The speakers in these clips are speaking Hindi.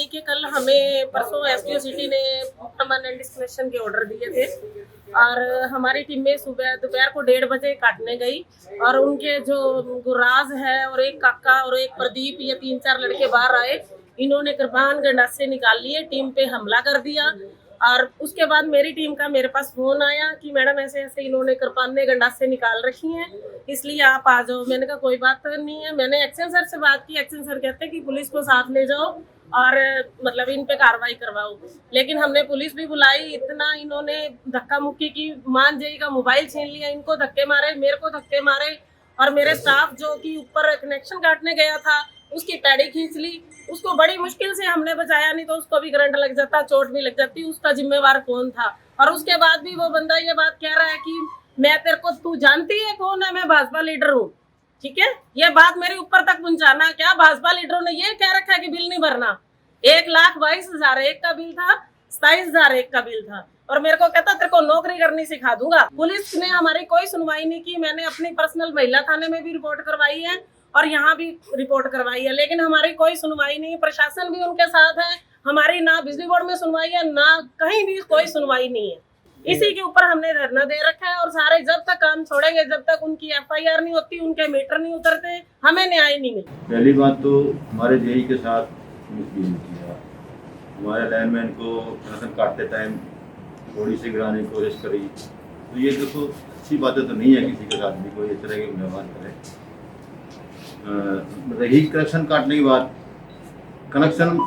यही कि कल हमें परसों एसडीओ सिटी ने परमानेंट डिस्कनेक्शन के ऑर्डर दिए थे और हमारी टीम में सुबह दोपहर को 1:30 बजे काटने गई और उनके जो गुराज है और एक काका और एक प्रदीप, ये 3-4 लड़के बाहर आए। इन्होंने कृपान गंडासे निकाल लिए, टीम पे हमला कर दिया और उसके बाद मेरी टीम का मेरे पास फोन आया कि मैडम ऐसे ऐसे इन्होंने कृपाने गंडासे निकाल रखी हैं, इसलिए आप आ जाओ। मैंने कहा कोई बात नहीं है। मैंने एक्शन सर से बात की। एक्शन सर कहते हैं कि पुलिस को साथ ले जाओ और मतलब इन पे कार्रवाई करवाओ, लेकिन हमने पुलिस भी बुलाई। इतना इन्होंने धक्का मुक्की की, मान जी का मोबाइल छीन लिया, इनको धक्के मारे, मेरे को धक्के मारे और मेरे स्टाफ जो कि ऊपर कनेक्शन काटने गया था उसकी पैड़ी खींच ली। उसको बड़ी मुश्किल से हमने बचाया, नहीं तो उसको भी करंट लग जाता, चोट भी लग जाती। उसका जिम्मेवार कौन था? और उसके बाद भी वो बंदा ये बात कह रहा है कि मैं तेरे को, तू जानती है कौन है, मैं भाजपा लीडर हूँ। ठीक है, ये बात मेरे ऊपर तक पहुंचाना। क्या भाजपा लीडरों ने ये कह रखा है कि बिल नहीं भरना? 1,22,000 एक का बिल था, 27,000 एक का बिल था और मेरे को कहता तेरे को नौकरी करनी सिखा दूंगा। पुलिस ने हमारी कोई सुनवाई नहीं की। मैंने अपनी पर्सनल महिला थाने में भी रिपोर्ट करवाई है और यहाँ भी रिपोर्ट करवाई है, लेकिन हमारी कोई सुनवाई नहीं। प्रशासन भी उनके साथ है, हमारी ना बिजली बोर्ड में सुनवाई है, ना कहीं भी कोई सुनवाई नहीं है। इसी के ऊपर हमने धरना दे रखा है और सारे जब तक काम छोड़ेंगे, जब तक उनकी एफआईआर नहीं होती, उनके मीटर नहीं उतरते, हमें न्याय नहीं मिलता। पहली बात तो हमारे जेई के साथ मिसबिहेव किया, हमारे लाइनमैन को राशन काटते टाइम घोड़ी से गिराने की कोशिश करी। तो ये देखो अच्छी बातें तो नहीं है किसी के साथ भी कोई इस तरह के व्यवहार करे। रही कनेक्शन काटने की बात, कनेक्शन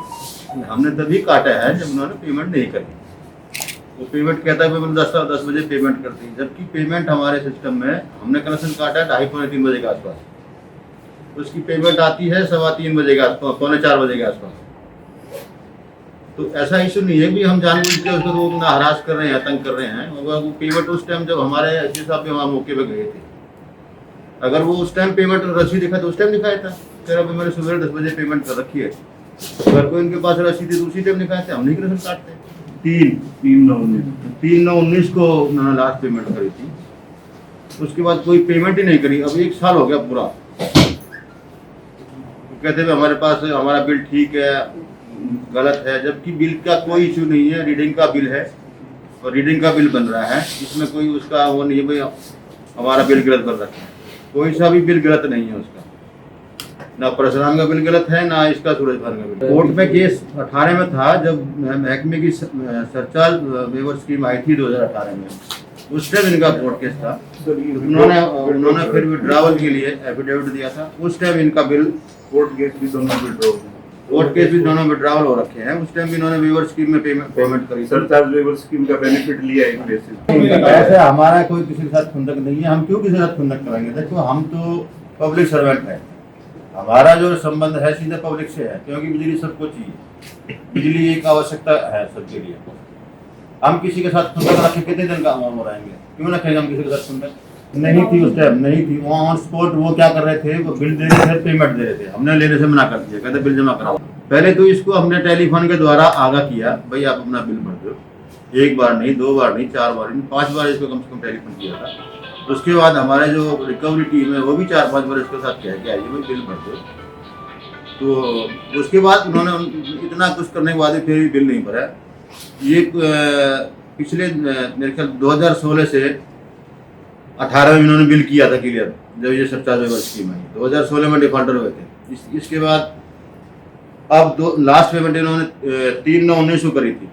हमने तभी काटा है जब उन्होंने पेमेंट नहीं करी। वो पेमेंट कहता है मैंने 10 बजे पेमेंट कर दी, जबकि पेमेंट हमारे सिस्टम में हमने कनेक्शन काटा है 2:30-3 बजे के आसपास। उसकी पेमेंट आती है 3:15 बजे के आसपास, 3:45 बजे के आसपास। तो ऐसा इशू नहीं है कि हम जानबूझ के उसको लोग ना हरास कर रहे हैं, आतंक कर रहे हैं। वो पेमेंट उस टाइम जब हमारे एसपी साहब भी वहाँ मौके पर गए थे, अगर वो उस टाइम पेमेंट रसीद दिखा तो उस टाइम दिखाया था। फिर अभी मैंने सुबह 10 बजे पेमेंट कर रखी है, अगर कोई इनके पास रसीद है तो उसी टाइम दिखाए थे, हम नहीं कनेक्शन काटते। 3/9/19 को उन्होंने लास्ट पेमेंट करी थी, उसके बाद कोई पेमेंट ही नहीं करी। अब 1 साल हो गया पूरा। कहते हैं हमारे पास हमारा बिल ठीक है, गलत है, जबकि बिल का कोई इशू नहीं है। रीडिंग का बिल है और रीडिंग का बिल बन रहा है, इसमें कोई उसका वो नहीं है भाई हमारा बिल गलत बन रखा है। कोई सा भी बिल गलत नहीं है उसका, ना परशुराम का बिल गलत है, ना इसका सूरज भान का बिल। कोर्ट में केस 18 में था, जब महकमे की सरचार्ज वेवर स्कीम आई थी 2018 में, उस टाइम इनका कोर्ट केस था। उन्होंने फिर विड्रावल के लिए एफिडेविट दिया था, उस टाइम इनका बिल कोर्ट केस भी दोनों विड्रावल हो रखे हैं। उस टाइम भी इन्होंने वेवर स्कीम में पेमेंट करी, सरचार्ज वेवर स्कीम का बेनिफिट लिया एक बेसिस। ऐसे हमारा कोई किसी के साथ खुंदक नहीं है, हम क्यों किसी के साथ खुंदक करेंगे? देखो हम तो पब्लिक सर्वेंट है, हमारा जो संबंध है सीधे पब्लिक से है, क्योंकि बिजली सबको चाहिए, बिजली एक आवश्यकता है सबके लिए। हम किसी के साथ खुंदक रखे कितने दिन का हम रहेंगे? क्यों रखेंगे हम किसी के साथ खुंदक? नहीं थी उस टाइम, नहीं थी। वहाँ ऑन स्पॉट वो क्या कर रहे थे, वो बिल दे रहे थे, पेमेंट दे रहे थे, हमने लेने से मना कर दिया, कहते बिल जमा कराओ। पहले तो इसको हमने टेलीफोन के द्वारा आगाह किया, भाई आप अपना बिल भर दो। 1 बार नहीं, 2 बार नहीं, 4 बार नहीं, 5 बार इसको कम से कम टेलीफोन किया था। उसके बाद हमारे जो रिकवरी टीम है वो भी 4-5 बार इसके साथ कह के आई भाई बिल भर दो। तो उसके बाद उन्होंने इतना कुछ करने के बाद भी फिर भी बिल नहीं भरा। ये पिछले मेरे ख्याल 2016 से 18 में इन्होंने बिल किया था क्लियर, जब ये सरचार्ज वेवर स्कीम आई 2016 में डिफॉल्टर हुए थे। इसके बाद अब लास्ट पेमेंट इन्होंने 3/9/19 को करी थी,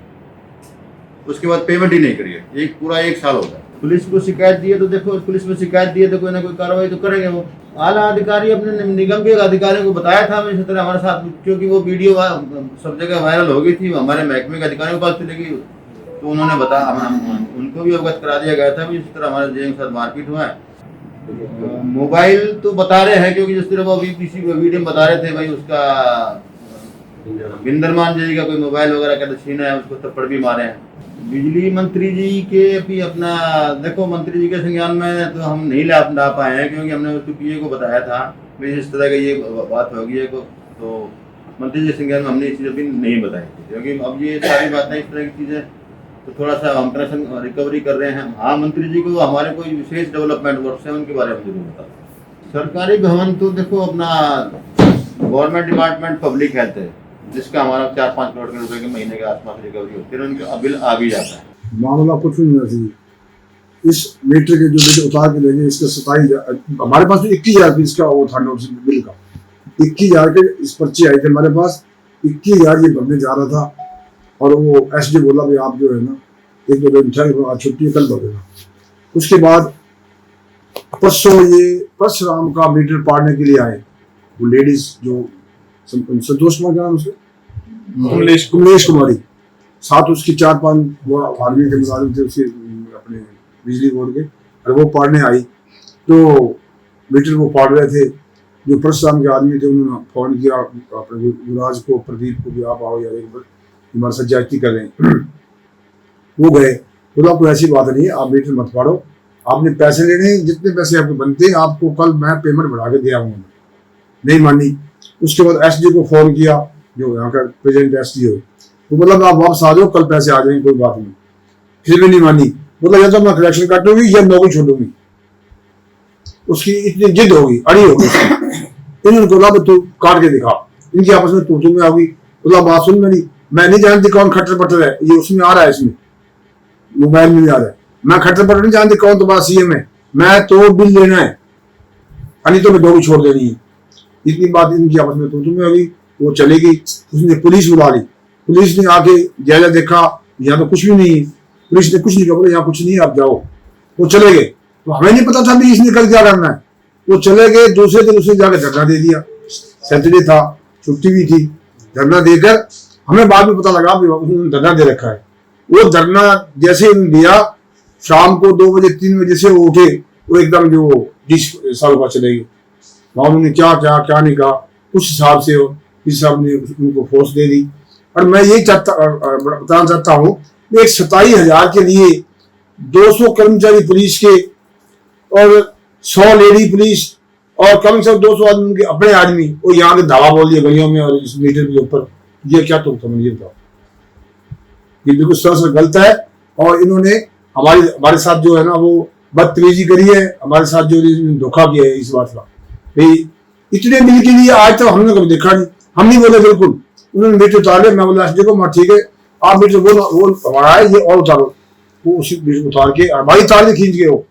उसके बाद पेमेंट ही नहीं करी है। पूरा 1 साल हो गया। पुलिस को शिकायत दी है तो देखो, पुलिस में शिकायत दी है तो कोई ना कोई कार्रवाई तो करेंगे। वो आला अधिकारी अपने निगम के अधिकारियों को बताया था इस तरह हमारे साथ, क्योंकि वो वीडियो सब जगह वायरल हो गई थी, हमारे महकमे के अधिकारियों के पास चली गई, तो उन्होंने बताया, उनको भी अवगत करा दिया गया था भी इस तरह हमारे जेएम के साथ मारपीट हुआ है। मोबाइल तो बता रहे हैं, क्योंकि जिस तरह वो अभी किसी वीडियो में बता रहे थे भाई उसका बिंदरमान जी का कोई मोबाइल वगैरह का छीना है, उसको थप्पड़ भी मारे हैं। बिजली मंत्री जी के भी अपना देखो, मंत्री जी के संज्ञान में तो हम नहीं ला पाए हैं, क्योंकि हमने उसको पीए को बताया था भाई इस तरह का ये बात होगी है, तो मंत्री जी के संज्ञान में हमने ये चीज़ अभी नहीं बताई थी, क्योंकि अब ये सारी बातें इस तरह की चीज़ें तो थोड़ा सा हम कनेक्शन रिकवरी कर रहे हैं। हाँ, मंत्री जी को हमारे कोई विशेष डेवलपमेंट वर्क है उनके बारे में जरूर बता। सरकारी भवन तो देखो अपना गवर्नमेंट डिपार्टमेंट पब्लिक हेल्थ है, जिसका हमारा 4-5 करोड़ के रुपए के महीने के आसपास रिकवरी होती है, उनका बिल आ भी जाता है। मामला कुछ नहीं होना चाहिए। इस मीटर के जो मीटर उतार के लेंगे, इसका 27,000 हमारे पास तो 21,000 इसका वो था नोटिस बिल का, 21,000 के इस पर्ची आई थी हमारे पास, 21,000 ये भरने जा रहा था। और वो एसडी बोला भाई आप जो है ना 1-2 दिन छुट्टी कल भरेगा। उसके बाद परसों ये परशुराम का मीटर पाड़ने के लिए आए वो लेडीज, जो संतोष कुमार, क्या नाम उसके, कमलेश कुमारी, साथ उसकी 4-5 वो आदमी के मुलाजिम थे उसके अपने बिजली बोर्ड के, और वो पाड़ने आई तो मीटर वो पाड़ रहे थे। जो परशुराम के आदमी थे उन्होंने फोन किया अपने युवराज को, प्रदीप को भी आप आओ यार एक बार हमारे साथ जायती कर रहे हैं। वो गए, बोला कोई ऐसी बात नहीं है, आप मीटर मत पाड़ो, आपने पैसे लेने, जितने पैसे आपको बनते हैं आपको कल मैं पेमेंट बढ़ा के दे आऊंगा। नहीं मानी। उसके बाद एसडी को फोन किया, जो यहाँ का प्रेजेंट एसडी हो, वो बोला आप वापस आ जाओ, कल पैसे आ जाएंगे, कोई बात नहीं। फिर भी नहीं मानी, बोला या तो मैं कलेक्शन काटूंगी या नौकरी छोड़ूंगी। उसकी इतनी जिद होगी, अड़ी होगी। इन्होंने बोला तू काट के दिखा, इनकी आपस में तू में होगी। बोला बात सुन मेरी, मैं नहीं जानती कौन खट्टर पट्टर है, ये उसमें आ रहा है, इसमें मोबाइल में आ रहा है। मैं खट्टर पट्टर नहीं जानती कौन तुम्हारा सीएम है, मैं तो बिल लेना है, नहीं तो मैं नौकरी छोड़ देनी है। इतनी बात इनकी आपस में तू में होगी। वो चलेगी, उसने पुलिस बुला ली। पुलिस ने आके जायजा देखा, यहाँ तो कुछ भी नहीं है। पुलिस ने कुछ नहीं कहा, बोले यहाँ कुछ नहीं है, आप जाओ। वो चले गए। तो हमें नहीं पता था भी इसने कल क्या करना है। वो चले गए, दूसरे दिन उसने जाकर धरना दे दिया। सैटरडे था, छुट्टी भी थी। धरना देकर हमें बाद में पता लगा भी उन्होंने धरना दे रखा है। वो धरना जैसे दिया, शाम को 2 बजे 3 बजे से वो उठे, वो एकदम जो 20 साल बाद चले गए। वहां उन्होंने क्या नहीं कहा, उस हिसाब से इस हिसाब ने उनको फोर्स दे दी। और मैं ये बताना चाहता हूँ, एक 27,000 के लिए 200 कर्मचारी पुलिस के और 100 लेडी पुलिस और कम से कम 200 आदमी उनके अपने आदमी, वो यहाँ के धावा बोल दिए गलियों में और इस मीटर के ऊपर, ये क्या तुम समझिए बताओ। ये बिल्कुल सरासर गलत है। और इन्होंने हमारे साथ जो है ना वो बदतमीजी करी है, हमारे साथ जो धोखा किया है इस बात का। भाई इतने बिल के लिए आज तक हमने कभी देखा नहीं, हम नहीं बोले बिल्कुल। उन्होंने मीटर उतार लिया, मैं बोला देखो मैं ठीक है, आप मीटर वो हमारा है, ये और उतारो। वो उसी मीटर उतार के हमारी तार खींच गए। वो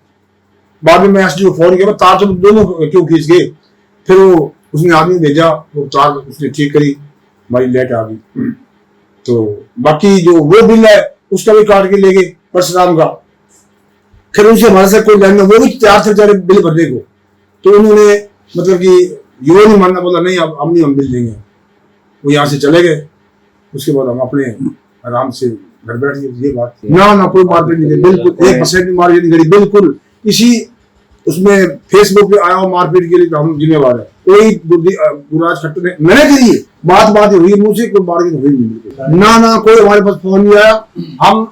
बाद में मैं एसडी को फोन किया, तार तो दोनों क्यों खींच गए। फिर वो उसने आदमी भेजा, वो तार उसने ठीक करी, हमारी लाइट आ गई। तो बाकी जो वो बिल है उसका भी काट के ले गए परशुराम का। फिर उनसे हमारे साथ कोई लाइन में, वो भी तैयार थे बेचारे बिल भरने को। तो उन्होंने मतलब कि यो नहीं मानना, बोला नहीं अब नहीं हम बिल देंगे। वो यहाँ से चले गए। उसके बाद हम अपने आराम से घर बैठ गए। ये बात ना कोई मारपीट नहीं करी, बिल्कुल 1% भी मारपीट नहीं करी, बिल्कुल। इसी उसमें फेसबुक पे आया हो मारपीट के लिए तो हम जिम्मेवार है। कोई गुराज खट्टर ने मैंने कही है, बात हुई मुझे, कोई बार्गेन हुई नहीं। ना कोई हमारे पास फोन नहीं आया। हम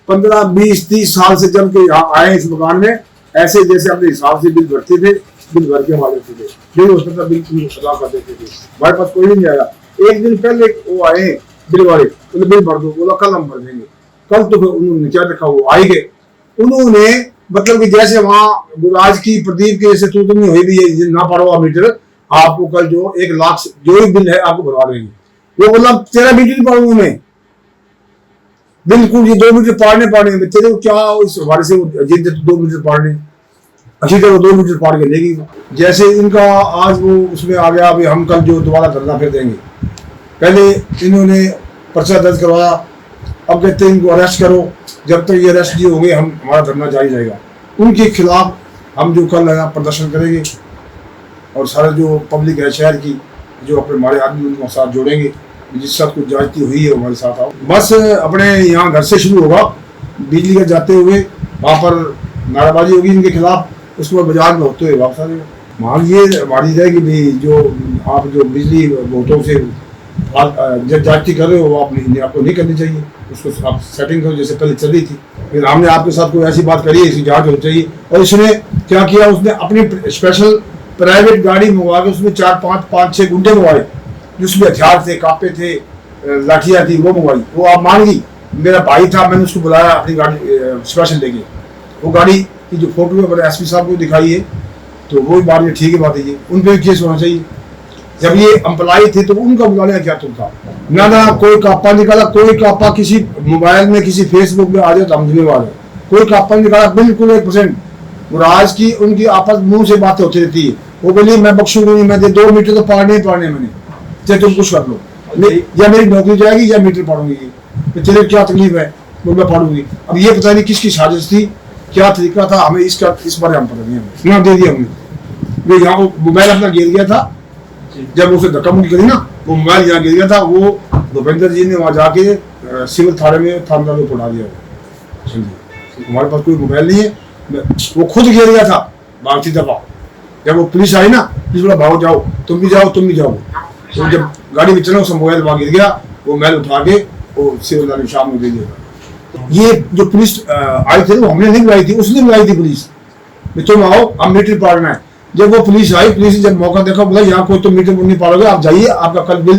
15, 20, 30 साल से जब के आए इस मकान में, ऐसे जैसे अपने हिसाब से बिल भरते थे, बिल भर के हमारे थे, जो हो सकता बिल अदा कर देते थे। हमारे पास कोई नहीं आया। एक दिन पहले वो आए बिल वाले, बोले बिल भर दो, बोला कल हम भर देंगे। कल तो उन्होंने क्या देखा, वो आए गए। उन्होंने मतलब कि जैसे वहां गुराज की प्रदीप के जैसे तुम हुई भी है ना पड़ो मीटर, आपको कल जो 1 लाख जो भी बिल है आपको भरवा देंगे। वो बोला तेरा मीटर नहीं पाऊंगा मैं, बिल्कुल ये 2 मीटर पाड़ने में तेरे को क्या इस हमारे से जिद 2 मीटर पाड़ने, अच्छी तरह 2 मीटर पाड़ के लेगी। जैसे इनका आज वो उसमें आ गया, अभी हम कल जो दोबारा धरना फिर देंगे। पहले इन्होंने पर्चा दर्ज करवाया, अब कहते हैं इनको अरेस्ट करो। जब तक ये अरेस्ट नहीं होंगे हम हमारा धरना जारी रहेगा। उनके खिलाफ हम जो कल है प्रदर्शन करेंगे और सारे जो पब्लिक है शहर की, जो अपने हमारे आदमी उनके साथ जोड़ेंगे। जिस साथ कुछ जाती हुई है हमारे साथ आओ। बस अपने यहाँ घर से शुरू होगा, बिजली का जाते हुए वहाँ पर नाराबाजी होगी इनके खिलाफ, उसके बाद बाजार में होते हुए वापस आ जाएगा। मांग ये हमारी है कि भाई जो आप जो बिजली वोटों से जाति कर रहे हो वो आपको नहीं करनी चाहिए, उसको आप सेटिंग करो जैसे पहले चल रही थी। फिर हमने आपके साथ कोई ऐसी बात करी है, इसकी जांच होनी चाहिए। और इसने क्या किया, उसने अपनी स्पेशल प्राइवेट गाड़ी मंगवा के उसमें 4-5-6 गुंडे मंगवाए, जिसमें हथियार थे, कापे थे, लाठियाँ थी, वो मंगवाई। वो आप मान गई, मेरा भाई था, मैंने उसको बुलाया अपनी गाड़ी स्पेशल लेके। वो गाड़ी की जो फोटो है मैंने एसपी साहब को दिखाई है, तो वो भी बात ठीक है बात है, ये उन पर केस होना चाहिए। जब ये एम्प्लॉय थे तो उनका बुलाने का क्या तुम था? ना कोई कापा निकाला, कोई कापा किसी मोबाइल में किसी फेसबुक में आ जाए तो हम जिम्मेवार है, कोई कापा निकाला बिल्कुल 1%। मुराज की उनकी आपस मुंह से बातें होती रहती है, वो बोली मैं बख्शूंगी नहीं, मैं 2 मीटर तो पाड़ने ही पाड़ने मैंने, चाहे तुम कुछ कर लो, या मेरी नौकरी जाएगी या मीटर पाड़ूंगी, तेरे क्या तकलीफ है वो मैं पाड़ूंगी। अब ये पता नहीं किसकी साजिश थी, क्या तरीका था, हमें इस बारे में पता नहीं, हमें ना दे दिया हमने। वो यहाँ मोबाइल अपना गिर गया था, जब उसे धक्का मुक्की करी ना, वो मोबाइल यहाँ गिर गया था, वो भूपेंद्र जी ने वहाँ जाके सिविल थाने में थानेदार को पढ़ा दिया। हमारे पास कोई मोबाइल नहीं है, वो खुद गिर गया था भागती दफा। जब वो पुलिस आई ना, पुलिस बोला भागो जाओ, तुम भी जाओ, तुम भी जाओ। तो जब गाड़ी में चला, उसका मोबाइल वहाँ गिर गया, वो मोबाइल उठा के वो सिविल थाने शाम में दे दिया। ये जो पुलिस आई थी वो हमने नहीं बुलाई थी, उसने बुलाई थी पुलिस, तुम आओ अब मीटर पाड़ना है। जब वो पुलिस आई, पुलिस ने जब मौका देखा, बोला यहाँ कोई तो मीटर नहीं पाड़ोगे, आप जाइए, आपका कल बिल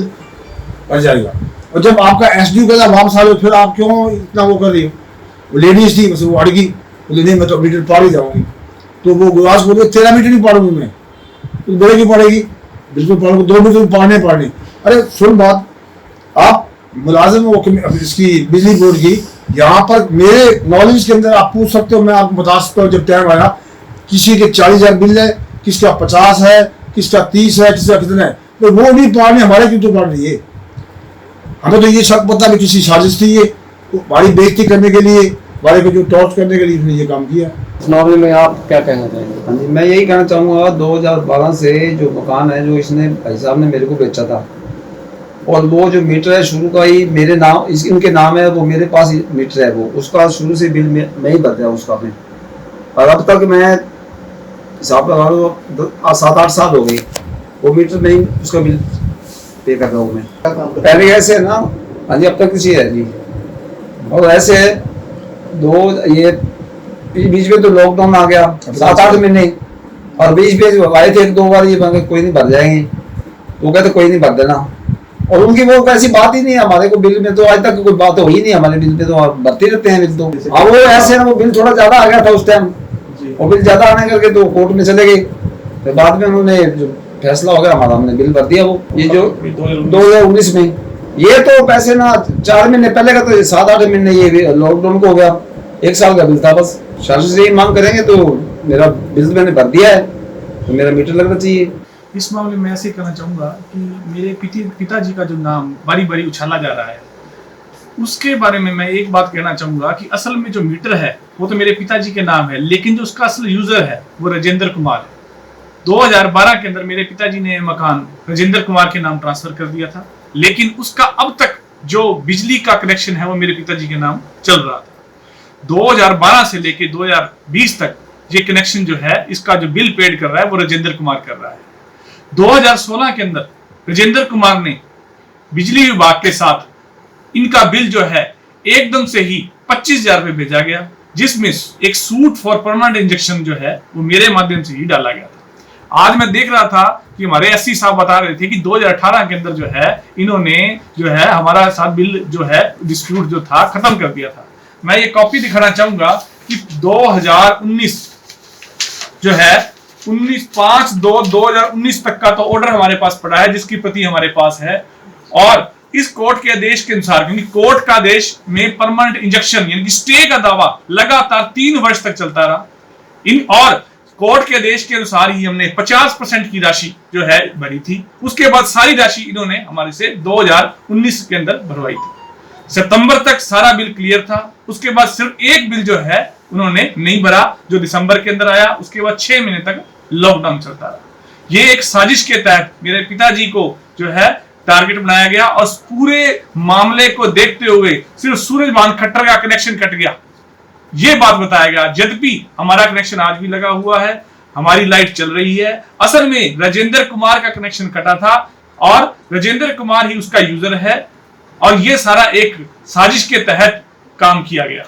बढ़ जाएगा। और जब आपका एसडीओ कहता वापस आ रहे हो, फिर आप क्यों इतना वो कर रही हो? वो लेडीज थी, बस वो अड़ गई, बोले नहीं मैं तो मीटर पाड़ ही जाऊंगी। तो वो गुराज बोले 13 मीटर नहीं पाड़ूंगी मैं, तो बोले क्यों पड़ेगी? बिल्कुल पाड़ूंगी, 2 मीटर पाड़ने। अरे सुन बात, आप मुलाजिम हो इसकी बिजली बोर्ड की, यहाँ पर मेरे नॉलेज के अंदर आप पूछ सकते हो, मैं आपको बता सकता हूँ। जब टाइम आया, किसी के 40,000 बिल है, किसका 50 है, किसका 30 है, किसका कितना है, तो वो नहीं पाड़ने, हमारे क्यों तो पाड़ रही है? हमें तो ये शक पता कि किसी साजिश थी, ये हमारी बेइज्जती करने के लिए, हमारे को जो टॉर्च करने के लिए इसने ये काम किया। इस मामले में आप क्या कहना चाहेंगे? हाँ जी, मैं यही कहना चाहूँगा, 2012 से जो मकान है जो इसने भाई साहब ने मेरे को बेचा था, और वो जो मीटर है शुरू का ही मेरे नाम, इनके नाम है, वो मेरे पास मीटर है, वो उसका शुरू से बिल मैं ही भर दिया उसका में। और अब तक मैं हिसाब लगा लो 7-8 साल हो गए वो मीटर में ही उसका बिल पे कर रहा हूँ मैं। पहले ऐसे है ना, हाँ जी, अब तक किसी है जी। और ऐसे ये बीच में तो लॉकडाउन आ गया 7-8 महीने, और बीच में आए थे 1-2 बार, ये कोई नहीं भर जाएंगे, वो कहते कोई नहीं भर देना। और उनकी वो ऐसी बात ही नहीं है, हमारे को बिल में तो आज तक कोई बात हुई नहीं, हमारे बिल में तो भरते रहते हैं बिल। तो अब वो ऐसे ना, वो बिल थोड़ा ज्यादा आ गया था उस टाइम, और बिल ज्यादा आने करके तो कोर्ट में चले गए, फिर बाद में उन्होंने जो फैसला हो गया हमारा, हमने बिल भर दिया। वो ये जो 2019 में, ये तो पैसे ना 4 महीने पहले का, तो 7-8 महीने ये लॉकडाउन को हो गया, 1 साल का बिल था बस। शासन से यही मांग करेंगे तो मेरा बिल मैंने भर दिया है, तो मेरा मीटर लगना चाहिए। इस मामले में ऐसे कहना चाहूँगा कि मेरे पिताजी का जो नाम बारी बारी उछाला जा रहा है, उसके बारे में मैं एक बात कहना चाहूँगा कि असल में जो मीटर है वो तो मेरे पिताजी के नाम है, लेकिन जो उसका असल यूजर है वो राजेंद्र कुमार है। 2012 के अंदर मेरे पिताजी ने मकान राजेंद्र कुमार के नाम ट्रांसफर कर दिया था, लेकिन उसका अब तक जो बिजली का कनेक्शन है वो मेरे पिताजी के नाम चल रहा था। 2012 से लेके 2020 तक ये कनेक्शन जो है, इसका जो बिल पेड कर रहा है वो राजेंद्र कुमार कर रहा है। 2016 के अंदर राजेंद्र कुमार ने बिजली विभाग के साथ इनका बिल जो है एकदम से ही 25,000 रुपए भेजा गया, जिसमें एक सूट फॉर परमानेंट इंजेक्शन जो है वो मेरे माध्यम से ही डाला गया था। आज मैं देख रहा था कि हमारे एससी साहब बता रहे थे कि 2018 के अंदर जो है इन्होंने जो है हमारा साथ बिल जो है डिस्प्यूट जो था खत्म कर दिया था। मैं ये कॉपी दिखाना चाहूंगा कि 2019 जो है 19/5/2019 तक का तो ऑर्डर हमारे पास पड़ा है, जिसकी प्रति हमारे पास है। और इस कोर्ट के आदेश के अनुसार, क्योंकि कोर्ट का आदेश में परमानेंट इंजेक्शन यानी कि स्टे का दावा लगातार 3 वर्ष तक चलता रहा, और कोर्ट के आदेश के अनुसार ही हमने 50% की राशि जो है भरी थी। उसके बाद सारी राशि इन्होंने हमारे से 2019 के अंदर भरवाई थी। सितंबर तक सारा बिल क्लियर था। उसके बाद सिर्फ एक बिल जो है उन्होंने नहीं भरा, जो दिसंबर के अंदर आया। उसके बाद 6 महीने तक लॉकडाउन चलता रहा। ये एक साजिश के तहत मेरे पिताजी को जो है टारगेट बनाया गया, और पूरे मामले को देखते हुए सिर्फ सूरजभान खट्टर का कनेक्शन कट गया, ये बात बताया गया। यद्यपि हमारा कनेक्शन आज भी लगा हुआ है, हमारी लाइट चल रही है। असल में राजेंद्र कुमार का कनेक्शन कटा था, और राजेंद्र कुमार ही उसका यूजर है, और ये सारा एक साजिश के तहत काम किया गया।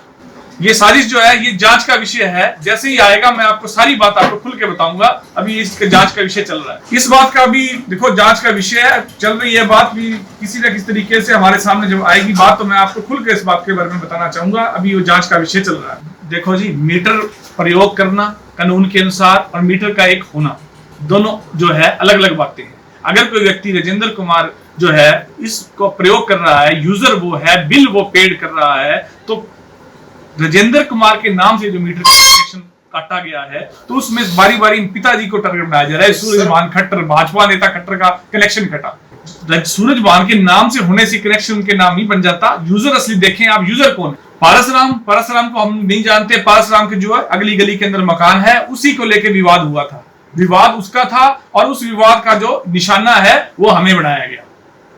ये साजिश जो है ये जांच का विषय है। जैसे ही आएगा मैं आपको सारी बात आपको खुल के बताऊंगा। अभी इसके जांच का विषय चल रहा है। इस बात का भी देखो जांच का विषय है, चल रही है बात भी, किसी न किसी तरीके से हमारे सामने जब आएगी बात तो मैं आपको खुल के इस बात के बारे में बताना चाहूंगा। अभी वो जांच का विषय चल रहा है। देखो जी, मीटर प्रयोग करना कानून के अनुसार और मीटर का एक होना, दोनों जो है अलग अलग बातें हैं। अगर कोई व्यक्ति राजेंद्र कुमार जो है इसको प्रयोग कर रहा है, यूजर वो है, बिल वो पेड कर रहा है, तो राजेंद्र कुमार के नाम से जो मीटर कनेक्शन काटा गया है तो उसमें बारी बारी पिताजी को टारगेट बनाया जा रहा है। सूरजभान खट्टर, भाजपा नेता खट्टर का कनेक्शन कटा। सूरजभान के नाम से होने से कनेक्शन उनके नाम नहीं बन जाता। यूजर असली देखें आप, यूजर कौन है? पारसराम को हम नहीं जानते। पारसराम के जो है अगली गली के अंदर मकान है, उसी को लेकर विवाद हुआ था। विवाद उसका था और उस विवाद का जो निशाना है वो हमें बनाया गया,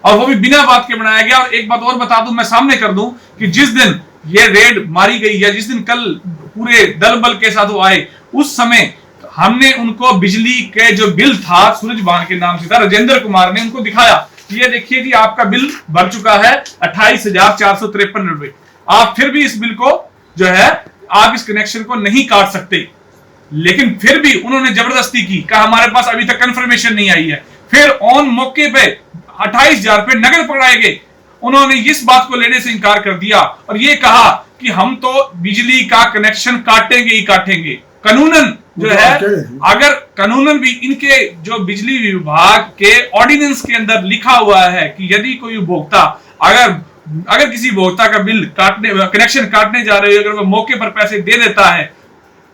और वो भी बिना बात के बनाया गया। और एक बात और बता दूं, मैं सामने कर दूं कि जिस दिन ये रेड मारी गई है, जिस दिन कल पूरे दल बल के साथ वो आए, उस समय हमने उनको बिजली के जो बिल था सूरजभान के नाम से था, राजेंद्र कुमार ने उनको दिखाया, ये देखिए जी आपका बिल भर चुका है 28,453 रुपए। आप फिर भी इस बिल को जो है आप इस कनेक्शन को नहीं काट सकते। लेकिन फिर भी उन्होंने जबरदस्ती की, कहा हमारे पास अभी तक कंफर्मेशन नहीं आई है। फिर ऑन मौके पे 28,000 रुपए नगद पकड़ाए गए। उन्होंने इस बात को लेने से इनकार कर दिया और ये कहा कि हम तो बिजली का कनेक्शन काटेंगे ही काटेंगे। कानूनन जो है, अगर कानूनन भी इनके जो बिजली विभाग के ऑर्डिनेंस के अंदर लिखा हुआ है कि यदि कोई उपभोक्ता अगर किसी उपभोक्ता का बिल कनेक्शन काटने जा रहे हो, अगर वो मौके पर पैसे दे देता है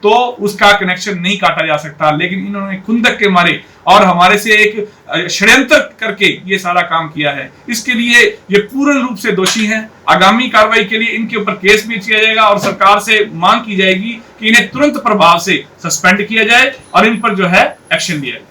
तो उसका कनेक्शन नहीं काटा जा सकता। लेकिन इन्होंने खुंदक के मारे और हमारे से एक षड्यंत्र करके ये सारा काम किया है। इसके लिए ये पूर्ण रूप से दोषी हैं। आगामी कार्रवाई के लिए इनके ऊपर केस भी किया जाएगा और सरकार से मांग की जाएगी कि इन्हें तुरंत प्रभाव से सस्पेंड किया जाए और इन पर जो है एक्शन लिया जाए।